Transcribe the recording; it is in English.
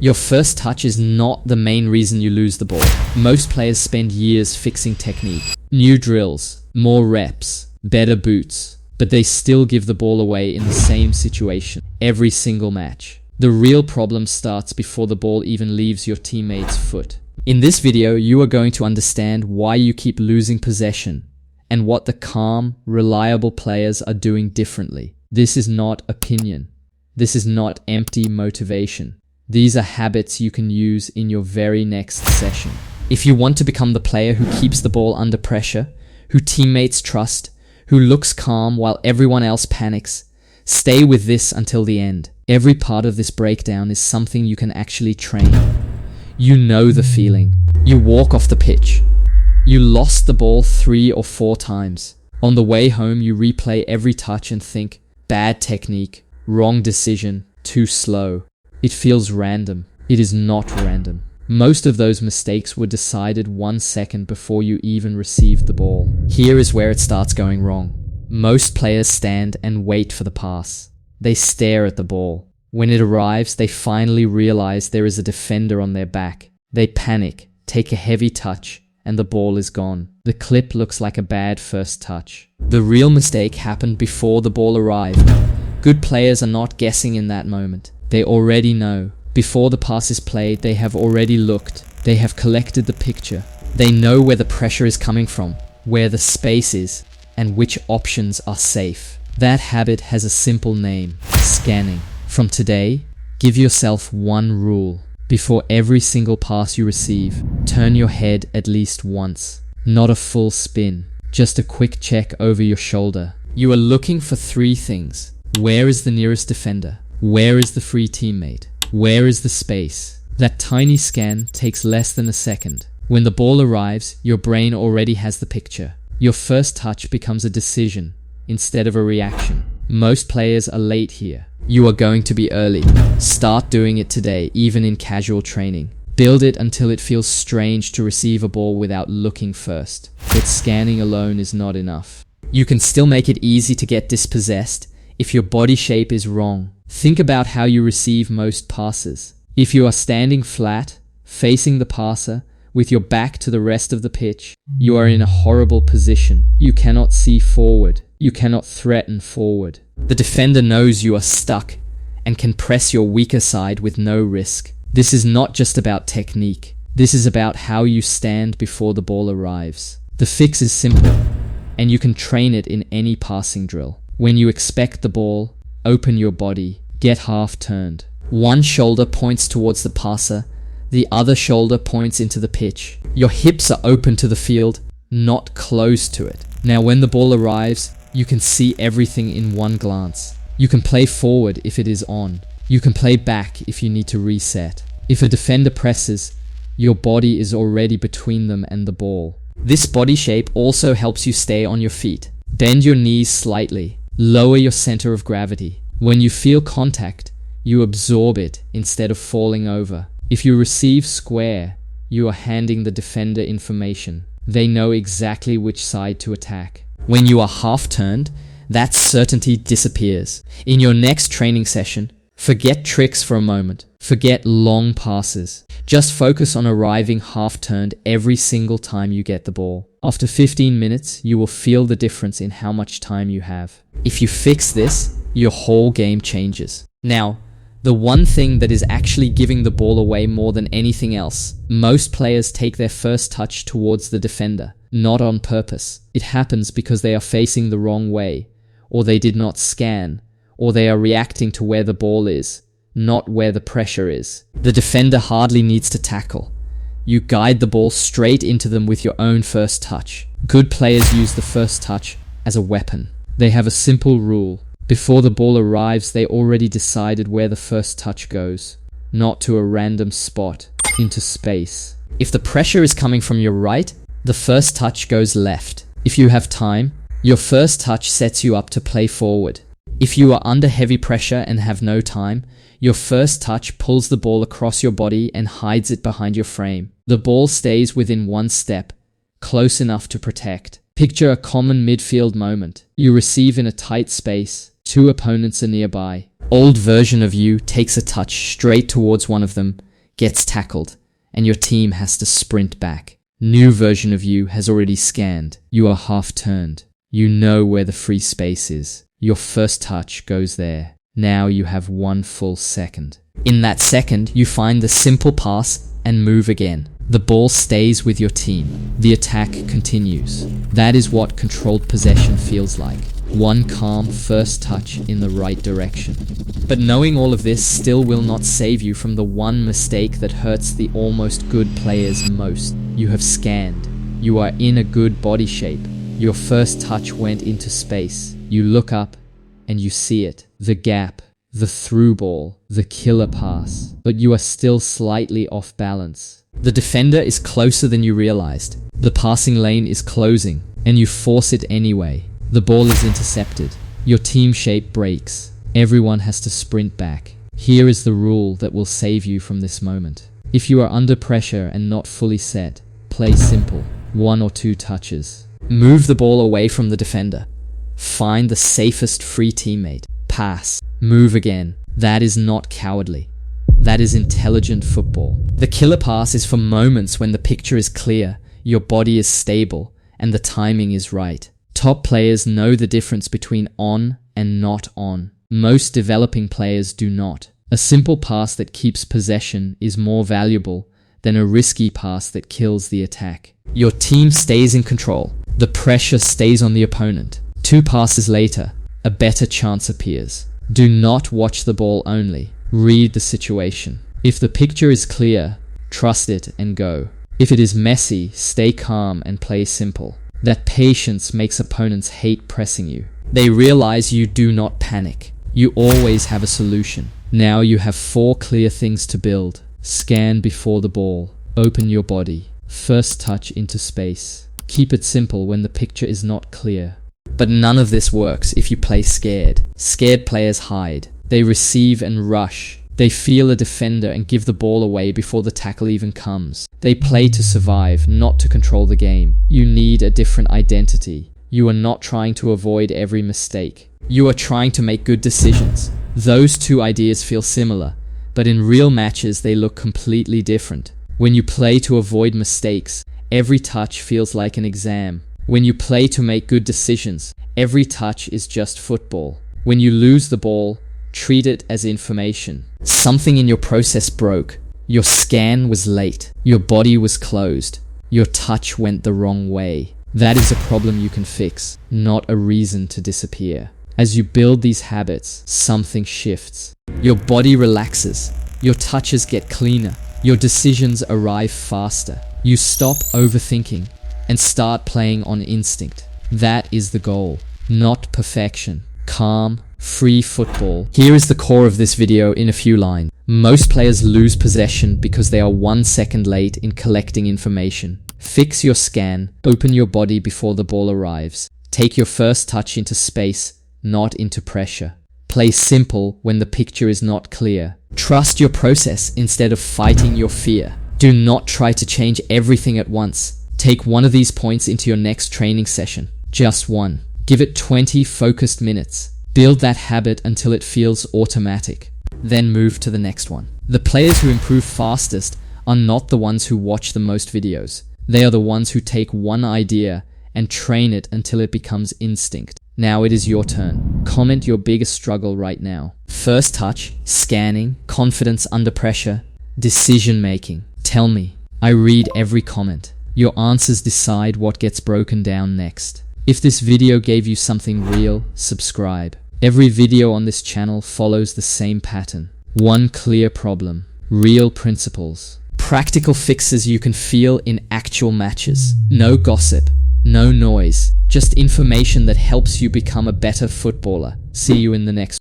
Your first touch is not the main reason you lose the ball. Most players spend years fixing technique, new drills, more reps, better boots, but they still give the ball away in the same situation every single match. The real problem starts before the ball even leaves your teammate's foot. In this video, you are going to understand why you keep losing possession and what the calm, reliable players are doing differently. This is not opinion. This is not empty motivation. These are habits you can use in your very next session. If you want to become the player who keeps the ball under pressure, who teammates trust, who looks calm while everyone else panics, stay with this until the end. Every part of this breakdown is something you can actually train. You know the feeling. You walk off the pitch. You lost the ball 3 or 4 times. On the way home, you replay every touch and think, bad technique, wrong decision, too slow. It feels random. It is not random. Most of those mistakes were decided 1 second before you even received the ball. Here is where it starts going wrong. Most players stand and wait for the pass. They stare at the ball. When it arrives, they finally realize there is a defender on their back. They panic, take a heavy touch, and the ball is gone. The clip looks like a bad first touch. The real mistake happened before the ball arrived. Good players are not guessing in that moment. They already know. Before the pass is played, they have already looked. They have collected the picture. They know where the pressure is coming from, where the space is, and which options are safe. That habit has a simple name: scanning. From today, give yourself one rule. Before every single pass you receive, turn your head at least once. Not a full spin, just a quick check over your shoulder. You are looking for 3 things. Where is the nearest defender? Where is the free teammate? Where is the space? That tiny scan takes less than a second. When the ball arrives, your brain already has the picture. Your first touch becomes a decision instead of a reaction. Most players are late here. You are going to be early. Start doing it today, even in casual training. Build it until it feels strange to receive a ball without looking first. But scanning alone is not enough. You can still make it easy to get dispossessed if your body shape is wrong. Think about how you receive most passes. If you are standing flat, facing the passer, with your back to the rest of the pitch, you are in a horrible position. You cannot see forward. You cannot threaten forward. The defender knows you are stuck and can press your weaker side with no risk. This is not just about technique. This is about how you stand before the ball arrives. The fix is simple, and you can train it in any passing drill. When you expect the ball, open your body, get half turned. One shoulder points towards the passer, the other shoulder points into the pitch. Your hips are open to the field, not closed to it. Now when the ball arrives, you can see everything in one glance. You can play forward if it is on. You can play back if you need to reset. If a defender presses, your body is already between them and the ball. This body shape also helps you stay on your feet. Bend your knees slightly. Lower your center of gravity. When you feel contact, you absorb it instead of falling over. If you receive square, you are handing the defender information. They know exactly which side to attack. When you are half turned, that certainty disappears. In your next training session, forget tricks for a moment. Forget long passes. Just focus on arriving half turned every single time you get the ball. After 15 minutes, you will feel the difference in how much time you have. If you fix this, your whole game changes. Now, the one thing that is actually giving the ball away more than anything else, most players take their first touch towards the defender, not on purpose. It happens because they are facing the wrong way, or they did not scan, or they are reacting to where the ball is, not where the pressure is. The defender hardly needs to tackle. You guide the ball straight into them with your own first touch. Good players use the first touch as a weapon. They have a simple rule. Before the ball arrives, they already decided where the first touch goes, not to a random spot, into space. If the pressure is coming from your right, the first touch goes left. If you have time, your first touch sets you up to play forward. If you are under heavy pressure and have no time, your first touch pulls the ball across your body and hides it behind your frame. The ball stays within 1 step, close enough to protect. Picture a common midfield moment. You receive in a tight space. 2 opponents are nearby. Old version of you takes a touch straight towards one of them, gets tackled, and your team has to sprint back. New version of you has already scanned. You are half turned. You know where the free space is. Your first touch goes there. Now you have 1 full second. In that second, you find the simple pass and move again. The ball stays with your team. The attack continues. That is what controlled possession feels like. One calm first touch in the right direction. But knowing all of this still will not save you from the one mistake that hurts the almost good players most. You have scanned. You are in a good body shape. Your first touch went into space. You look up and you see it. The gap, the through ball, the killer pass. But you are still slightly off balance. The defender is closer than you realized. The passing lane is closing, and you force it anyway. The ball is intercepted. Your team shape breaks. Everyone has to sprint back. Here is the rule that will save you from this moment. If you are under pressure and not fully set, play simple. 1 or 2 touches. Move the ball away from the defender. Find the safest free teammate. Pass. Move again. That is not cowardly. That is intelligent football. The killer pass is for moments when the picture is clear, your body is stable, and the timing is right. Top players know the difference between on and not on. Most developing players do not. A simple pass that keeps possession is more valuable than a risky pass that kills the attack. Your team stays in control. The pressure stays on the opponent. 2 passes later, a better chance appears. Do not watch the ball only. Read the situation. If the picture is clear, trust it and go. If it is messy, stay calm and play simple. That patience makes opponents hate pressing you. They realize you do not panic. You always have a solution. Now you have 4 clear things to build. Scan before the ball. Open your body. First touch into space. Keep it simple when the picture is not clear. But none of this works if you play scared. Scared players hide. They receive and rush. They feel a defender and give the ball away before the tackle even comes. They play to survive, not to control the game. You need a different identity. You are not trying to avoid every mistake. You are trying to make good decisions. Those 2 ideas feel similar, but in real matches they look completely different. When you play to avoid mistakes, every touch feels like an exam. When you play to make good decisions, every touch is just football. When you lose the ball, treat it as information. Something in your process broke. Your scan was late. Your body was closed. Your touch went the wrong way. That is a problem you can fix, not a reason to disappear. As you build these habits, something shifts. Your body relaxes. Your touches get cleaner. Your decisions arrive faster. You stop overthinking and start playing on instinct. That is the goal, not perfection. Calm, free football. Here is the core of this video in a few lines. Most players lose possession because they are 1 second late in collecting information. Fix your scan, open your body before the ball arrives. Take your first touch into space, not into pressure. Play simple when the picture is not clear. Trust your process instead of fighting your fear. Do not try to change everything at once. Take 1 of these points into your next training session. Just 1. Give it 20 focused minutes. Build that habit until it feels automatic. Then move to the next one. The players who improve fastest are not the ones who watch the most videos. They are the ones who take 1 idea and train it until it becomes instinct. Now it is your turn. Comment your biggest struggle right now. First touch, scanning, confidence under pressure, decision making. Tell me. I read every comment. Your answers decide what gets broken down next. If this video gave you something real, subscribe. Every video on this channel follows the same pattern. 1 clear problem. Real principles. Practical fixes you can feel in actual matches. No gossip. No noise. Just information that helps you become a better footballer. See you in the next